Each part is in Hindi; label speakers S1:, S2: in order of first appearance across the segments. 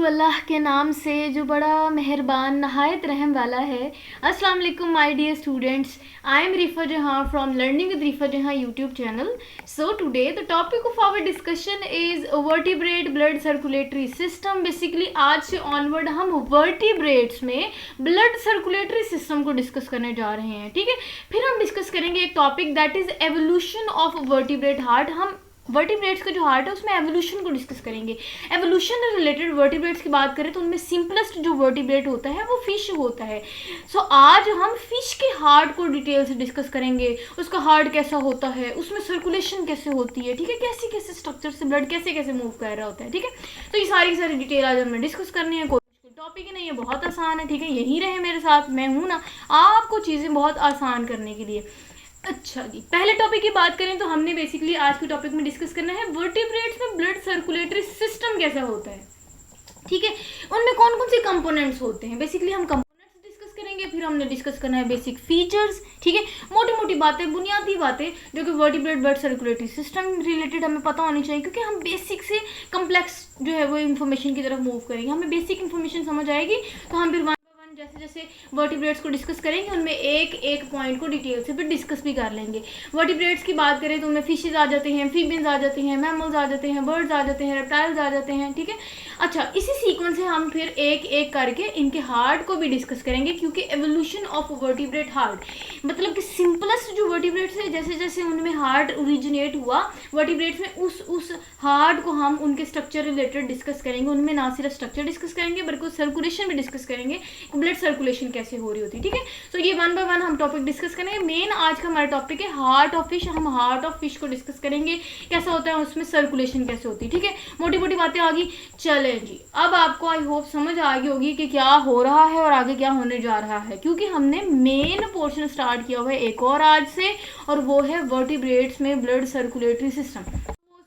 S1: अल्लाह के नाम से जो बड़ा मेहरबान नहायत रहम वाला है। अस्सलाम वालेकुम my dear students, I am Rifa Jahan from learning with Rifa Jahan YouTube channel. So today the topic of our discussion is vertebrate blood circulatory system. Basically आज से ऑनवर्ड हम वर्टिब्रेट्स में ब्लड सर्कुलेटरी सिस्टम को डिस्कस करने जा रहे हैं। ठीक है, फिर हम डिस्कस करेंगे एक topic that is evolution of vertebrate heart. हम वर्टिब्रेट्स का जो हार्ट है उसमें एवोल्यूशन को डिस्कस करेंगे। एवोल्यूशन रिलेटेड वर्टिब्रेट्स की बात करें तो उनमें सिंपलेस्ट जो वर्टिब्रेट होता है वो फिश होता है। सो आज हम फिश के हार्ट को डिटेल से डिस्कस करेंगे। उसका हार्ट कैसा होता है, उसमें सर्कुलेशन कैसे होती है, ठीक है, कैसे कैसे स्ट्रक्चर से ब्लड कैसे कैसे मूव कर रहा होता है। ठीक है, तो ये सारी सारी डिटेल आज हमें डिस्कस करनी है। कोई टॉपिक ही नहीं है, बहुत आसान है। ठीक है, यहीं रहे मेरे साथ, मैं हूँ ना आपको चीज़ें बहुत आसान करने के लिए। अच्छा जी, पहले टॉपिक की बात करें तो हमने बेसिकली आज के टॉपिक में डिस्कस करना है वर्टिब्रेट्स में ब्लड सर्कुलेटरी सिस्टम कैसा होता है। ठीक है, उनमें कौन कौन से कंपोनेंट्स होते हैं। बेसिकली हम कंपोनेंट्स डिस्कस करेंगे, फिर हमने डिस्कस करना है बेसिक फीचर्स। ठीक है, मोटी मोटी बातें, बुनियादी बातें जो कि vertebrate blood circulatory system related हमें पता होनी चाहिए, क्योंकि हम बेसिक से कम्प्लेक्स जो है वो इन्फॉर्मेशन की तरफ मूव करेंगे। हमें बेसिक इन्फॉर्मेशन समझ आएगी तो हम फिर जैसे जैसे वर्टिब्रेट्स को डिस्कस करेंगे उनमें एक एक पॉइंट को डिटेल से फिर डिस्कस भी कर लेंगे। वर्टिब्रेट्स की बात करें तो उनमें फिशेज आ जाते हैं, एम्फीबियंस आ जाते हैं, मैमल्स आ जाते हैं, बर्ड्स आ जाते हैं, रेप्टाइल्स आ जाते हैं। ठीक है, अच्छा, इसी सीक्वेंस से हम फिर एक एक करके इनके हार्ट को भी डिस्कस करेंगे, क्योंकि एवोल्यूशन ऑफ वर्टिब्रेट हार्ट मतलब कि सिंपलेस्ट जो वर्टिब्रेट्स है, जैसे जैसे उनमें हार्ट ओरिजिनेट हुआ वर्टिब्रेट्स में, उस हार्ट को हम उनके स्ट्रक्चर रिलेटेड डिस्कस करेंगे। उनमें ना सिर्फ स्ट्रक्चर डिस्कस करेंगे बल्कि सर्कुलेशन भी डिस्कस करेंगे, ब्लड सर्कुलेशन कैसे हो रही होती है। ठीक है, तो ये वन बाय वन हम टॉपिक डिस्कस करेंगे। मेन आज का हमारा टॉपिक है हार्ट ऑफ फिश। हम हार्ट ऑफ फिश को डिस्कस करेंगे, कैसा होता है, उसमें सर्कुलेशन कैसे होती है। ठीक है, मोटी मोटी बातें आ गई। चलें जी, अब आपको आई होप समझ आ गई होगी कि क्या हो रहा है और आगे क्या होने जा रहा है, क्योंकि हमने मेन पोर्शन स्टार्ट किया हुआ है एक और आज से, और वो है वर्टिब्रेट्स में ब्लड सर्कुलेटरी सिस्टम।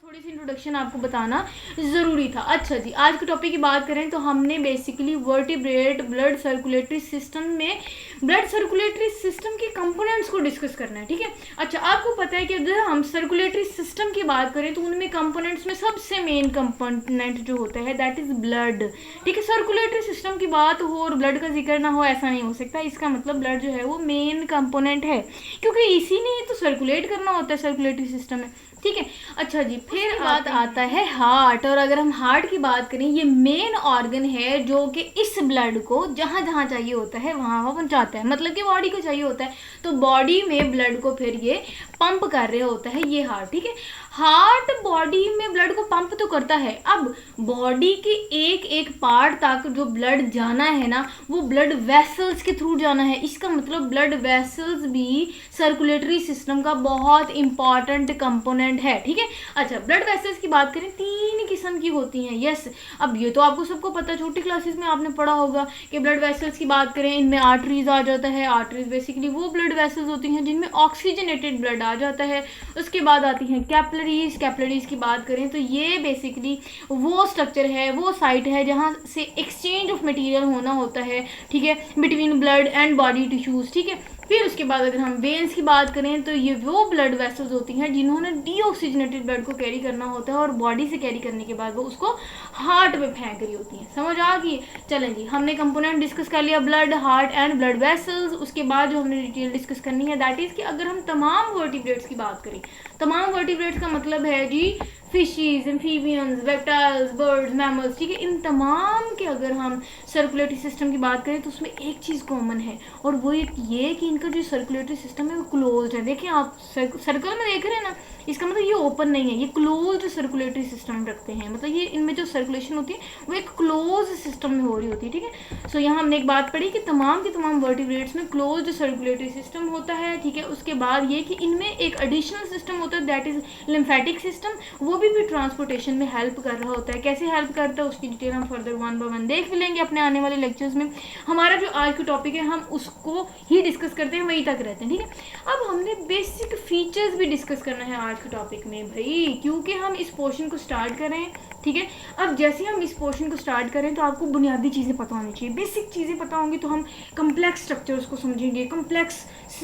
S1: थोड़ी सी इंट्रोडक्शन आपको बताना ज़रूरी था। अच्छा जी, आज के टॉपिक की बात करें तो हमने basically vertebrate blood circulatory system में ब्लड सर्कुलेटरी सिस्टम के कंपोनेंट्स को डिस्कस करना है। ठीक है, अच्छा, आपको पता है कि अगर हम सर्कुलेटरी सिस्टम की बात करें तो उनमें कंपोनेंट्स में सबसे मेन कंपोनेंट जो होता है दैट इज़ ब्लड। ठीक है, सर्कुलेटरी सिस्टम की बात हो और ब्लड का जिक्र ना हो ऐसा नहीं हो सकता। इसका मतलब ब्लड जो है वो मेन कंपोनेंट है, क्योंकि इसी ने तो सर्कुलेट करना होता है सर्कुलेटरी सिस्टम में। ठीक है, अच्छा जी, फिर बात आता है हार्ट। और अगर हम हार्ट की बात करें, ये मेन ऑर्गन है जो कि इस ब्लड को जहाँ जहाँ चाहिए होता है वहाँ वहाँ पहुँचाता है। मतलब कि बॉडी को चाहिए होता है तो बॉडी में ब्लड को फिर ये पंप कर रहा होता है ये हार्ट। ठीक है, हार्ट बॉडी में ब्लड को पंप तो करता है। अब बॉडी के एक एक पार्ट तक जो ब्लड जाना है ना, वो ब्लड वेसल्स के थ्रू जाना है। इसका मतलब ब्लड वेसल्स भी सर्कुलेटरी सिस्टम का बहुत इंपॉर्टेंट कंपोनेंट है। ठीक है, अच्छा, ब्लड वेसल्स की बात करें 3 किस्म की होती हैं। यस, अब ये तो आपको सबको पता है, छोटी क्लासेस में आपने पढ़ा होगा कि ब्लड वेसल्स की बात करें इनमें आर्टरीज आ जाता है। आर्टरीज बेसिकली वो ब्लड वेसल्स होती हैं जिनमें ऑक्सीजनेटेड ब्लड आ जाता है। उसके बाद आती हैं कैपिलरीज की बात करें तो ये बेसिकली वो स्ट्रक्चर है, वो साइट है जहाँ से एक्सचेंज ऑफ मटेरियल होना होता है। ठीक है, between blood and body tissues. ठीक है, फिर उसके बाद अगर हम वेन्स की बात करें तो ये वो ब्लड वेसल्स होती हैं जिन्होंने डीऑक्सीजनेटेड ब्लड को कैरी करना होता है और बॉडी से कैरी करने के बाद वो उसको हार्ट में फेंक रही होती हैं। समझ आ गई? चलें जी, हमने कंपोनेंट डिस्कस कर लिया blood, heart and blood vessels. उसके बाद जो हमने डिटेल डिस्कस करनी है दैट इज़ कि अगर हम तमाम वर्टिब्रेट्स की बात करें, तमाम वर्टिब्रेट्स का मतलब है जी fishes, amphibians, reptiles, birds, mammals. ठीक है, इन तमाम के अगर हम सर्कुलेटरी सिस्टम की बात करें तो उसमें एक चीज़ कॉमन है, और वो ये कि इनका जो सर्कुलेटरी सिस्टम है वो क्लोज्ड है। देखिए आप सर्कल में देख रहे हैं ना, इसका मतलब ये ओपन नहीं है, ये क्लोज्ड सर्कुलेटरी सिस्टम रखते हैं। मतलब ये इनमें जो सर्कुलेशन होती है वो एक क्लोज सिस्टम में हो रही होती है। ठीक है, सो यहाँ हमने एक बात पढ़ी कि तमाम के तमाम वर्टिब्रेट्स में क्लोज्ड सर्कुलेटरी सिस्टम होता है। ठीक है, उसके बाद ये कि इनमें एक एडिशनल सिस्टम होता है दैट इज लिम्फेटिक सिस्टम। वो भी ट्रांसपोर्टेशन में हेल्प कर रहा होता है। कैसे हेल्प करता है उसकी डिटेल हम फर्दर वन बाय वन देख भी लेंगे अपने आने वाले लेक्चर्स में। हमारा जो आज का टॉपिक है हम उसको ही डिस्कस करते हैं, वहीं तक रहते हैं। ठीक है, अब हमने बेसिक फीचर्स भी डिस्कस करना है आज के टॉपिक में भाई, क्योंकि हम इस पोर्शन को स्टार्ट कर रहे हैं। ठीक है, अब जैसे हम इस पोर्शन को स्टार्ट करें तो आपको बुनियादी चीज़ें पता होनी चाहिए, बेसिक चीज़ें पता होंगी तो हम कम्प्लेक्स स्ट्रक्चर्स को समझेंगे, कम्प्लेक्स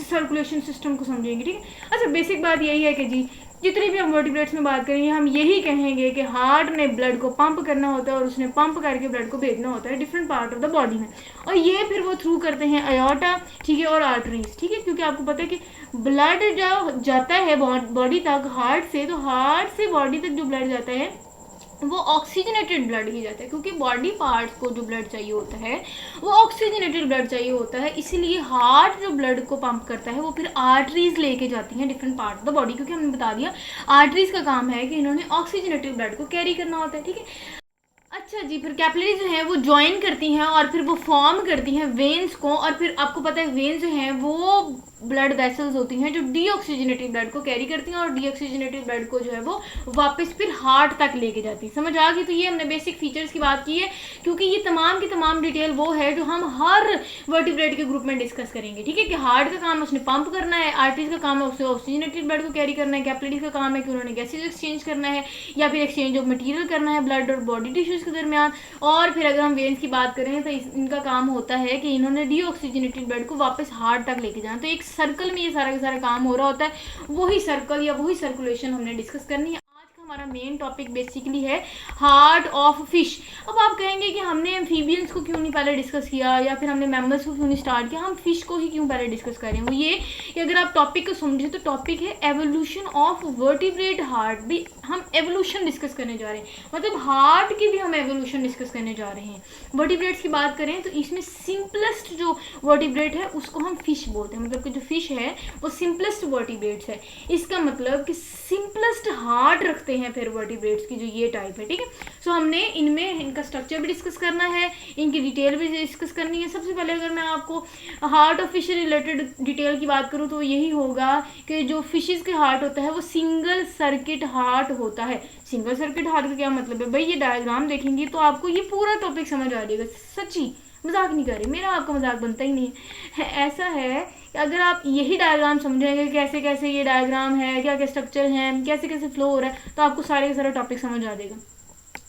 S1: सर्कुलेशन सिस्टम को समझेंगे। ठीक है, अच्छा, बेसिक बात यही है कि जी जितने भी हम वर्टिब्रेट्स में बात करेंगे हम यही कहेंगे कि हार्ट ने ब्लड को पंप करना होता है और उसने पंप करके ब्लड को भेजना होता है different part of the body में, और ये फिर वो थ्रू करते हैं अयोर्टा, ठीक है, और आर्टरीज, ठीक है, क्योंकि आपको पता है कि ब्लड जो जाता है बॉडी तक हार्ट से, तो हार्ट से बॉडी तक जो ब्लड जाता है वो ऑक्सीजनेटेड ब्लड ही जाता है, क्योंकि बॉडी पार्ट्स को जो ब्लड चाहिए होता है वो ऑक्सीजनेटेड ब्लड चाहिए होता है, इसलिए हार्ट जो ब्लड को पंप करता है वो फिर आर्टरीज लेके जाती हैं different part of the body, क्योंकि हमने बता दिया आर्टरीज का काम है कि इन्होंने ऑक्सीजनेटेड ब्लड को कैरी करना होता है, ठीक है। अच्छा जी, फिर कैपिलरीज जो हैं वो ज्वाइन करती हैं और फिर वो फॉर्म करती हैं वेन्स को, और फिर आपको पता है वेन्स जो हैं वो ब्लड वेसल्स होती हैं जो डीऑक्सीजनेटेड ब्लड को कैरी करती हैं और डीऑक्सीजनेटेड ब्लड को जो है वो वापस फिर हार्ट तक लेके जाती है। समझ आ गई? तो ये हमने बेसिक फीचर्स की बात की है, क्योंकि ये तमाम की तमाम डिटेल वो है जो हम हर वर्टिब्रेट के ग्रुप में डिस्कस करेंगे, ठीक है, कि हार्ट का काम है उसने पंप करना है, आर्टरीज का काम है उससे ऑक्सीजनेटेड ब्लड को कैरी करना है, कैपिलरीज का काम है कि उन्होंने गैसेज एक्सचेंज करना है या फिर एक्सचेंज ऑफ मटीरियल करना है ब्लड और बॉडी टिश्यूज के दरमियान, और फिर अगर हम वेन्स की बात करें तो इनका काम होता है कि इन्होंने डीऑक्सीजनेटेड ब्लड को वापस हार्ट तक लेके जाना। तो एक सर्कल में ये सारा का सारा काम हो रहा होता है, वही सर्कल या वही सर्कुलेशन हमने डिस्कस करनी है। हमारा मेन टॉपिक बेसिकली है हार्ट ऑफ फिश। अब आप कहेंगे कि हमने एम्फीबियंस को क्यों नहीं पहले डिस्कस किया या फिर हमने मैमल्स को क्यों नहीं स्टार्ट किया, हम फिश को ही क्यों पहले डिस्कस करें। वो ये कि अगर आप टॉपिक को समझे तो टॉपिक है एवोल्यूशन ऑफ वर्टिब्रेट हार्ट, भी हम एवोल्यूशन डिस्कस करने जा रहे हैं, मतलब हार्ट की भी हम एवोल्यूशन डिस्कस करने जा रहे हैं। वर्टिब्रेट्स की बात करें तो इसमें सिंपलेस्ट जो वर्टिब्रेट है उसको हम फिश बोलते हैं, मतलब कि जो फिश है वो सिंपलेस्ट वर्टिब्रेट्स है, इसका मतलब कि सिंपलेस्ट हार्ट रखते हैं फिर वर्टिब्रेट्स की जो ये टाइप है, ठीक है। सो हमने इनमें इनका स्ट्रक्चर भी डिस्कस करना है, इनकी डिटेल भी डिस्कस करनी है। सबसे पहले अगर मैं आपको heart of fish related detail की बात करूं तो यही होगा कि जो फिशेस के हार्ट होता है वो सिंगल सर्किट हार्ट होता है। सिंगल सर्किट हार्ट का क्या मतलब है भाई, ये डायग्राम देखेंगे तो आपको ये पूरा टॉपिक समझ आ जाएगा, सच्ची मजाक नहीं कर रही, मेरा आपका मजाक बनता ही नहीं है। ऐसा है अगर आप यही डायग्राम समझेंगे कैसे कैसे ये डायग्राम है, क्या क्या स्ट्रक्चर है, कैसे कैसे फ्लो हो रहा है, तो आपको सारे का सारा टॉपिक समझ आ जाएगा।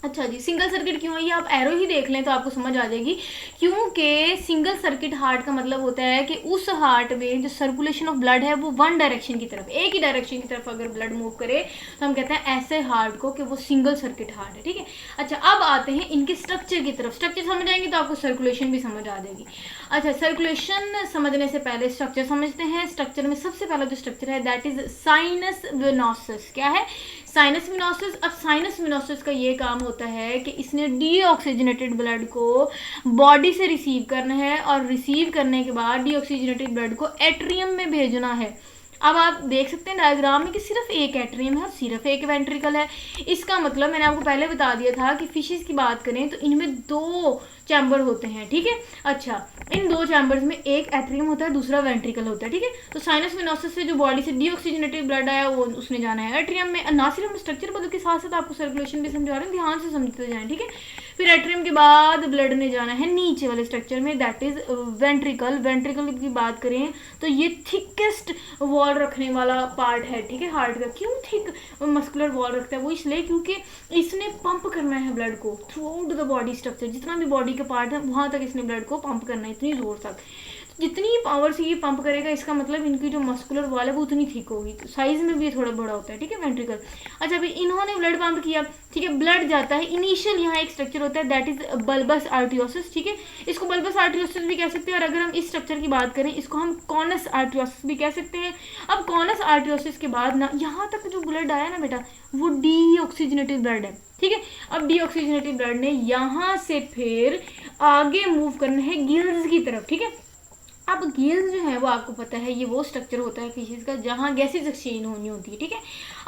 S1: अच्छा जी, सिंगल सर्किट क्यों है ये आप एरो ही देख लें तो आपको समझ आ जाएगी, क्योंकि सिंगल सर्किट हार्ट का मतलब होता है कि उस हार्ट में जो सर्कुलेशन ऑफ ब्लड है वो वन डायरेक्शन की तरफ, एक ही डायरेक्शन की तरफ अगर ब्लड मूव करे तो हम कहते हैं ऐसे हार्ट को कि वो सिंगल सर्किट हार्ट है, ठीक है। अच्छा, अब आते हैं इनके स्ट्रक्चर की तरफ। स्ट्रक्चर समझ आएंगे तो आपको सर्कुलेशन भी समझ आ जाएगी। अच्छा, सर्कुलेशन समझने से पहले स्ट्रक्चर समझते हैं। स्ट्रक्चर में सबसे पहला जो स्ट्रक्चर है दैट इज साइनस वेनोसस। क्या है? Sinus venosus. अब साइनस वेनोसस का ये काम होता है कि इसने डीऑक्सीजनेटेड ब्लड को बॉडी से रिसीव करना है और रिसीव करने के बाद डीऑक्सीजनेटेड ब्लड को एट्रियम में भेजना है। अब आप देख सकते हैं डायग्राम में कि सिर्फ एक एट्रियम है और सिर्फ एक वेंट्रिकल है। इसका मतलब मैंने आपको पहले बता दिया था कि फिशेस की बात करें तो इनमें दो चैम्बर होते हैं, ठीक है। अच्छा, इन दो चैम्बर्स में एक एट्रियम होता है, दूसरा वेंट्रिकल होता है, ठीक है। तो साइनस वेनोसस से जो बॉडी से डीऑक्सीजनेटेड ब्लड आया वो उसने जाना है एट्रियम में। ना सिर्फ हम स्ट्रक्चर बदल के साथ साथ आपको सर्कुलेशन भी समझा रहे हैं, ध्यान से समझते जाएं, ठीक है। फिर एट्रियम के बाद ब्लड ने जाना है नीचे वाले स्ट्रक्चर में दैट इज वेंट्रिकल। वेंट्रिकल की बात करें तो ये थिकेस्ट वॉल रखने वाला पार्ट है, ठीक है, हार्ट का। क्यों थिक मस्कुलर वॉल रखता है वो? इसलिए क्योंकि इसने पंप करना है ब्लड को through out the body structure, जितना भी बॉडी का पार्ट है वहां तक इसने ब्लड को पंप करना है, इतनी जोर तक। जितनी पावर से ये पंप करेगा इसका मतलब इनकी जो मस्कुलर वॉल है वो उतनी थिक होगी, तो साइज में भी थोड़ा बड़ा होता है, ठीक है, वेंट्रिकल। अच्छा, अभी इन्होंने ब्लड पंप किया, ठीक है, ब्लड जाता है। इनिशियल यहाँ एक स्ट्रक्चर होता है दैट इज बल्बस आर्टियोसिस, ठीक है, इसको बल्बस आर्टियोसिस भी कह सकते हैं। और अगर हम इस स्ट्रक्चर की बात करें इसको हम कॉनस आर्टियोसिस भी कह सकते हैं। अब कॉनस आर्टियोसिस के बाद ना यहाँ तक जो ब्लड आया ना बेटा वो डीऑक्सीजनेटेड ब्लड है, ठीक है। अब डीऑक्सीजनेटेड ब्लड ने यहाँ से फिर आगे मूव करना है गिल्स की तरफ, ठीक है। अब गिल्स जो है वो आपको पता है ये वो स्ट्रक्चर होता है फिशेस का जहाँ गैसेज एक्सचेंज होनी होती है, ठीक है।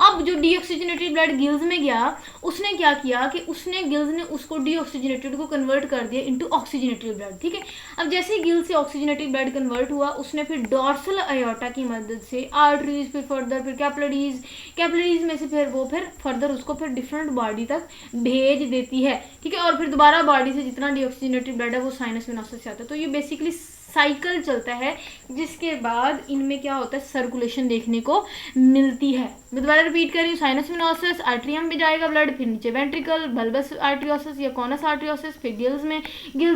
S1: अब जो डीऑक्सीजनेटेड ब्लड गिल्स में गया उसने क्या किया कि उसने गिल्स ने उसको डीऑक्सीजनेटेड को कन्वर्ट कर दिया इनटू ऑक्सीजनेटेड ब्लड, ठीक है। अब जैसे ही गिल्स से ऑक्सीजनेटेड ब्लड कन्वर्ट हुआ उसने फिर डॉर्सल अयोर्टा की मदद से आर्टरीज, फिर फर्दर फिर कैपिलरीज में से फिर फर्दर उसको फिर डिफरेंट बॉडी तक भेज देती है, ठीक है। और फिर दोबारा बॉडी से जितना डीऑक्सीजनेटेड ब्लड है वो साइनस वेनोसस से आता है। तो ये बेसिकली साइकिल चलता है, जिसके बाद इनमें क्या होता है, सर्कुलेशन देखने को मिलती है। मैं दोबारा रिपीट कर रही हूँ, साइनस वेनोसस, आर्टरियम में जाएगा ब्लड, फिर नीचे वेंट्रिकल, बल्बस आर्टरियोसिस या कॉनस आर्टरियोसिस, फिर गिल्स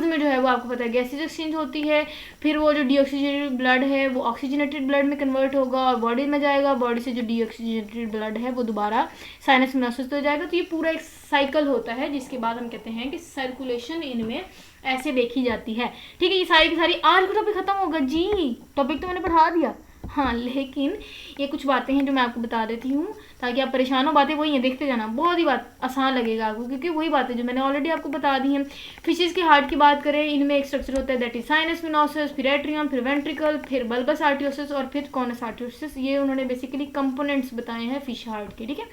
S1: में जो है वो आपको पता है गैसेज एक्सचेंज होती है, फिर वो जो डीऑक्सीजनेटेड ब्लड है वो ऑक्सीजनेटेड ब्लड में कन्वर्ट होगा और बॉडी में जाएगा, बॉडी से जो डीऑक्सीजनेटेड ब्लड है वो दोबारा साइनस वेनोसस हो जाएगा। तो ये पूरा एक साइकिल होता है, जिसके बाद हम कहते हैं कि सर्कुलेशन इनमें ऐसे देखी जाती है। ठीक है, ये सारी की सारी आज का टॉपिक खत्म होगा जी, टॉपिक तो मैंने पढ़ा दिया। हाँ, लेकिन ये कुछ बातें हैं जो मैं आपको बता देती हूँ ताकि आप परेशान हो। बातें वही हैं, देखते जाना, बहुत ही बात आसान लगेगा आपको, क्योंकि वही बातें जो मैंने ऑलरेडी आपको बता दी हैं। फिशेस के हार्ट की बात करें, इनमें एक स्ट्रक्चर होता है दैट इज साइनस वेनोसस, फिर एट्रियम, फिर वेंट्रिकल, फिर बल्बस आर्टरियोसिस और फिर कॉनस आर्टरियोसिस। ये उन्होंने बेसिकली कंपोनेंट्स बताए हैं फिश हार्ट के। ठीक है,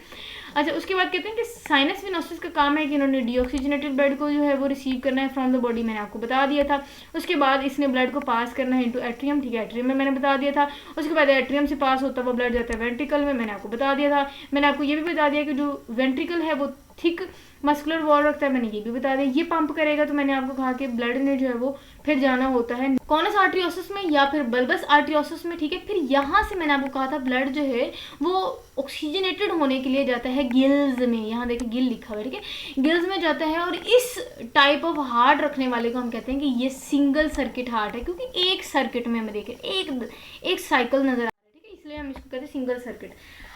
S1: अच्छा, उसके बाद कहते हैं कि साइनस वेनोसस का काम है कि इन्होंने डीऑक्सीजनेटेड ब्लड को जो है वो रिसीव करना है फ्रॉम द बॉडी, मैंने आपको बता दिया था। उसके बाद इसने ब्लड को पास करना है इनटू एट्रियम। ठीक है, एट्रियम में मैंने बता दिया था। उसके बाद एट्रियम से पास होता हुआ ब्लड जाता है वेंट्रिकल में, मैंने आपको बता दिया था। मैंने आपको ये भी बता दिया कि जो वेंट्रिकल है वो थिक मस्कुलर वॉल रखता है, मैंने ये भी बता दिया। ये पंप करेगा, तो मैंने आपको कहा कि ब्लड ने जो है वो फिर जाना होता है कॉनस आर्टरियोसिस में या फिर बल्बस आर्टरियोसिस में। ठीक है, फिर यहाँ से मैंने आपको कहा था ब्लड जो है वो ऑक्सीजनेटेड होने के लिए जाता है गिल्स में। यहाँ देखिए गिल लिखा हुआ है, ठीक है, गिल्स में जाता है। और इस टाइप ऑफ हार्ट रखने वाले को हम कहते हैं कि ये सिंगल सर्किट हार्ट है, क्योंकि एक सर्किट में हमें देखें एक साइकिल नजर आ रहा है। ठीक है, इसलिए हम इसको कहते हैं सिंगल सर्किट।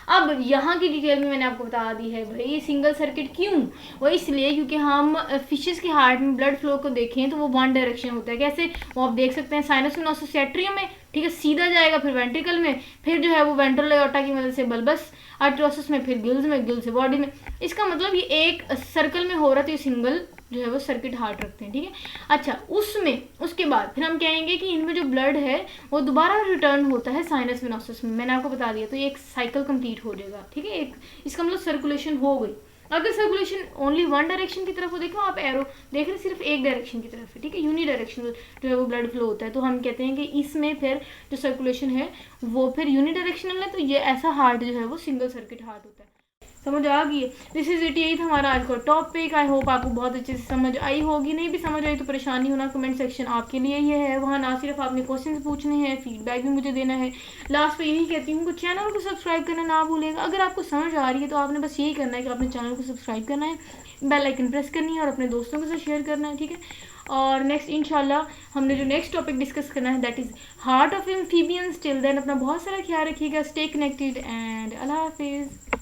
S1: अब यहाँ की डिटेल में मैंने आपको बता दी है भाई सिंगल सर्किट क्यों, वो इसलिए क्योंकि हम फिशेस के हार्ट में ब्लड फ्लो को देखें तो वो वन डायरेक्शन होता है। कैसे, वो आप देख सकते हैं साइनस वेनोसस एट्रियम में, ठीक है, सीधा जाएगा, फिर वेंट्रिकल में, फिर जो है वो वेंट्रल एओर्टा की मदद से बल्बस आर्टरियोसिस में, फिर गिल्स में, गिल्स से बॉडी में। इसका मतलब ये एक सर्कल में हो रहा है, तो ये सिंगल जो है वो सर्किट हार्ट रखते हैं। ठीक है, अच्छा, उसके बाद फिर हम कहेंगे कि इनमें जो ब्लड है वो दोबारा रिटर्न होता है साइनस वेनोसस में, मैंने आपको बता दिया। तो ये एक साइकिल कंप्लीट हो जाएगा। ठीक है, एक इसका मतलब सर्कुलेशन हो गई। अगर सर्कुलेशन ओनली वन डायरेक्शन की तरफ हो, देखो आप एरो देख रहे सिर्फ एक डायरेक्शन की तरफ है, ठीक है, यूनी डायरेक्शनल जो है वो ब्लड फ्लो होता है, तो हम कहते हैं कि इसमें फिर जो सर्कुलेशन है वो फिर यूनी डायरेक्शनल है, तो ये ऐसा हार्ट जो है वो सिंगल सर्किट हार्ट होता है। समझ आ गई है? दिस इज इट, यही था हमारा आज का टॉपिक। आई होप आपको बहुत अच्छे से समझ आई होगी। नहीं भी समझ आई तो परेशानी होना, कमेंट सेक्शन आपके लिए ही है। वहाँ ना सिर्फ आपने क्वेश्चन पूछने हैं, फीडबैक भी मुझे देना है। लास्ट पे यही कहती हूँ कि चैनल को सब्सक्राइब करना ना भूलेगा। अगर आपको समझ आ रही है तो आपने बस यही करना है कि अपने चैनल को सब्सक्राइब करना है, बेल आइकन प्रेस करनी है और अपने दोस्तों के साथ शेयर करना है। ठीक है, और नेक्स्ट इंशाल्लाह हमने जो नेक्स्ट टॉपिक डिस्कस करना है that is heart of amphibians. Till then अपना बहुत सारा ख्याल रखिएगा, स्टे कनेक्टेड एंड अल्लाह हाफिज़।